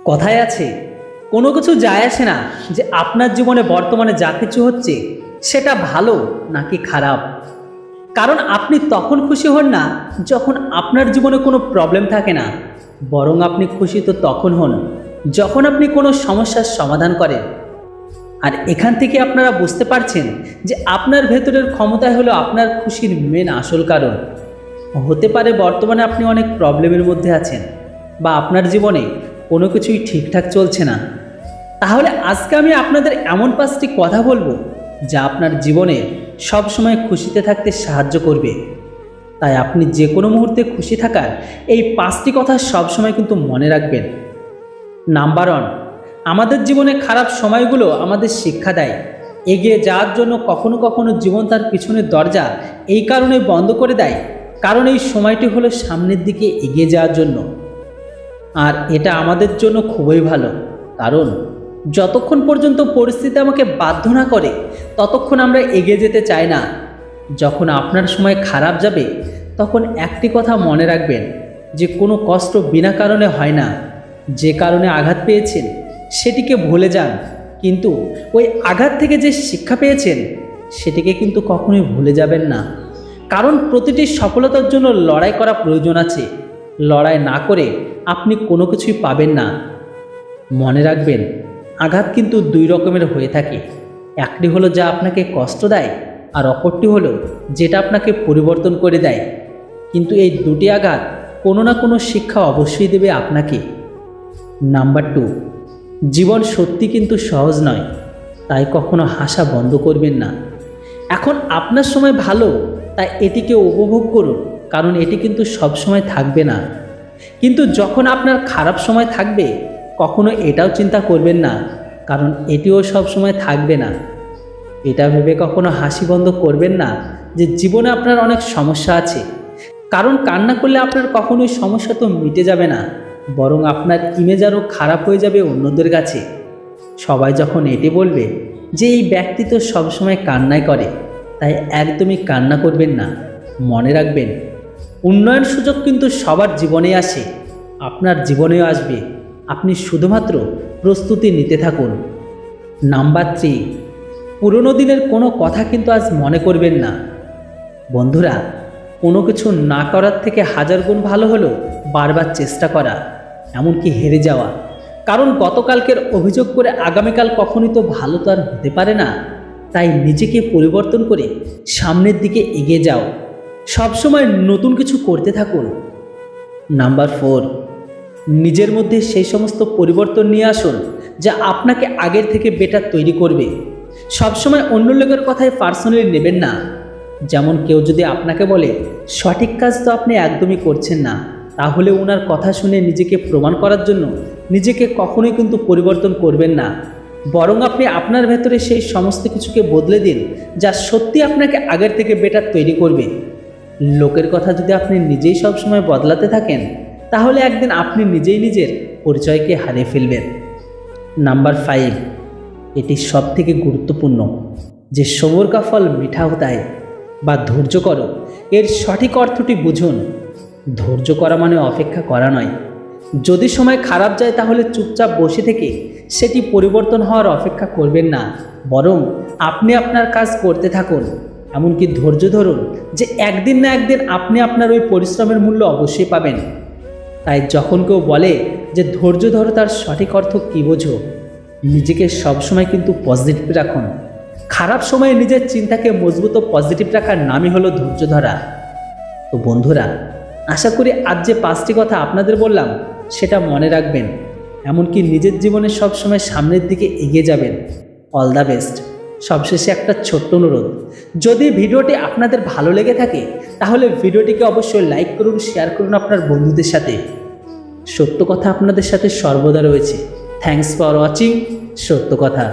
কথায় আছে কোনো কিছু যায় আসে না যে আপনার জীবনে বর্তমানে যা কিছু হচ্ছে সেটা ভালো নাকি খারাপ। কারণ আপনি তখন খুশি হন না যখন আপনার জীবনে কোনো প্রবলেম থাকে না, বরং আপনি খুশি তো তখন হন যখন আপনি কোনো সমস্যার সমাধান করেন। আর এখান থেকে আপনারা বুঝতে পারছেন যে আপনার ভেতরের ক্ষমতাই হলো আপনার খুশির মেন আসল কারণ। হতে পারে বর্তমানে আপনি অনেক প্রবলেমের মধ্যে আছেন বা আপনার জীবনে কোনো কিছুই ঠিকঠাক চলছে না, তাহলে আজকে আমি আপনাদের এমন 5টি কথা বলবো যা আপনার জীবনে সবসময় খুশিতে থাকতে সাহায্য করবে। তাই আপনি যে কোনো মুহূর্তে খুশি থাকার এই 5টি কথা সবসময় কিন্তু মনে রাখবেন। নাম্বার 1, আমাদের জীবনে খারাপ সময়গুলো আমাদের শিক্ষা দেয় এগিয়ে যাওয়ার জন্য। কখনো কখনো জীবন তার পিছনের দরজা এই কারণে বন্ধ করে দেয় কারণ এই সময়টি হলো সামনের দিকে এগিয়ে যাওয়ার জন্য। আর এটা আমাদের জন্য খুবই ভালো, কারণ যতক্ষণ পর্যন্ত পরিস্থিতি আমাকে বাধ্য না করে ততক্ষণ আমরা এগিয়ে যেতে চাই না। যখন আপনার সময় খারাপ যাবে তখন একটি কথা মনে রাখবেন যে কোনো কষ্ট বিনা কারণে হয় না। যে কারণে আঘাত পেয়েছেন সেটিকে ভুলে যান, কিন্তু ওই আঘাত থেকে যে শিক্ষা পেয়েছেন সেটিকে কিন্তু কখনোই ভুলে যাবেন না। কারণ প্রতিটি সফলতার জন্য লড়াই করা প্রয়োজন আছে। লড়াই না করে আপনি কোনো কিছুই পাবেন না। মনে রাখবেন, আঘাত কিন্তু 2 রকমের হয়ে থাকে। একটি হলো যা আপনাকে কষ্ট দেয়, আর অপরটি হলো যেটা আপনাকে পরিবর্তন করে দেয়। কিন্তু এই দুটি আঘাত কোনো না কোনো শিক্ষা অবশ্যই দেবে আপনাকে। নাম্বার 2, জীবন সত্যি কিন্তু সহজ নয়, তাই কখনো হাসা বন্ধ করবেন না। এখন আপনার সময় ভালো, তাই এটিকে উপভোগ করুন, কারণ এটি কিন্তু সব সময় থাকবে না। কিন্তু যখন আপনার খারাপ সময় থাকবে কখনো এটাও চিন্তা করবেন না, কারণ এটিও সব সময় থাকবে না। এটা ভেবে কখনো হাসি বন্ধ করবেন না যে জীবনে আপনার অনেক সমস্যা আছে, কারণ কান্না করলে আপনার কখনোই সমস্যা তো মিটে যাবে না, বরং আপনার ইমেজ আরও খারাপ হয়ে যাবে অন্যদের কাছে। সবাই যখন এটি বলবে যে এই ব্যক্তি তো সবসময় কান্নাই করে, তাই একদমই কান্না করবেন না। মনে রাখবেন, উন্নয়ন সুযোগ কিন্তু সবার জীবনে আসে, আপনার জীবনেও আসবে। আপনি শুধুমাত্র প্রস্তুতি নিতে থাকুন। নাম্বার 3, পুরনো দিনের কোনো কথা কিন্তু আজ মনে করবেন না। বন্ধুরা, কোনো কিছু না করার থেকে 1000 গুণ ভালো হলো বারবার চেষ্টা করা, এমনকি হেরে যাওয়া। কারণ গতকালকের অভিযোগ করে আগামীকাল কখনই তো ভালো তো আর হতে পারে না। তাই নিজেকে পরিবর্তন করে সামনের দিকে এগিয়ে যাও। সবসময় নতুন কিছু করতে থাকুন। নাম্বার 4, নিজের মধ্যে সেই সমস্ত পরিবর্তন নিয়ে আসুন যা আপনাকে আগের থেকে বেটার তৈরি করবে। সবসময় অন্য লোকের কথায় পার্সোনালি নেবেন না। যেমন কেউ যদি আপনাকে বলে সঠিক কাজ তো আপনি একদমই করছেন না, তাহলে ওনার কথা শুনে নিজেকে প্রমাণ করার জন্য নিজেকে কখনোই কিন্তু পরিবর্তন করবেন না, বরং আপনি আপনার ভেতরে সেই সমস্ত কিছুকে বদলে দিন যা সত্যি আপনাকে আগের থেকে বেটার তৈরি করবে। লোকের কথা যদি আপনি নিজেই সবসময় বদলাতে থাকেন তাহলে একদিন আপনি নিজেই নিজের পরিচয়কে হারিয়ে ফেলবেন। নাম্বার 5, এটি সব থেকে গুরুত্বপূর্ণ, যে সবর কা ফল মিঠা হোতা হ্যায় বা ধৈর্য করো, এর সঠিক অর্থটি বুঝুন। ধৈর্য করা মানে অপেক্ষা করা নয়। যদি সময় খারাপ যায় তাহলে চুপচাপ বসে থেকে সেটি পরিবর্তন হওয়ার অপেক্ষা করবেন না, বরং আপনি আপনার কাজ করতে থাকুন। এমনকি ধৈর্য ধরুন যে একদিন না একদিন আপনি আপনার ওই পরিশ্রমের মূল্য অবশ্যই পাবেন। তাই যখন কেউ বলে যে ধৈর্য ধরো, তার সঠিক অর্থ কী বোঝো? নিজেকে সবসময় কিন্তু পজিটিভ রাখুন। খারাপ সময়ে নিজের চিন্তাকে মজবুত ও পজিটিভ রাখার নামই হলো ধৈর্য ধরা। তো বন্ধুরা, আশা করি আজ যে 5টি কথা আপনাদের বললাম সেটা মনে রাখবেন, এমনকি নিজের জীবনে সবসময় সামনের দিকে এগিয়ে যাবেন। All the best. সবশেষে একটা ছোট্ট অনুরোধ, যদি ভিডিওটি আপনাদের ভালো লেগে থাকে তাহলে ভিডিওটিকে অবশ্যই লাইক করুন, শেয়ার করুন আপনার বন্ধুদের সাথে। সত্য কথা আপনাদের সাথে সর্বদা রয়েছে। থ্যাঙ্কস ফর ওয়াচিং সত্য কথা।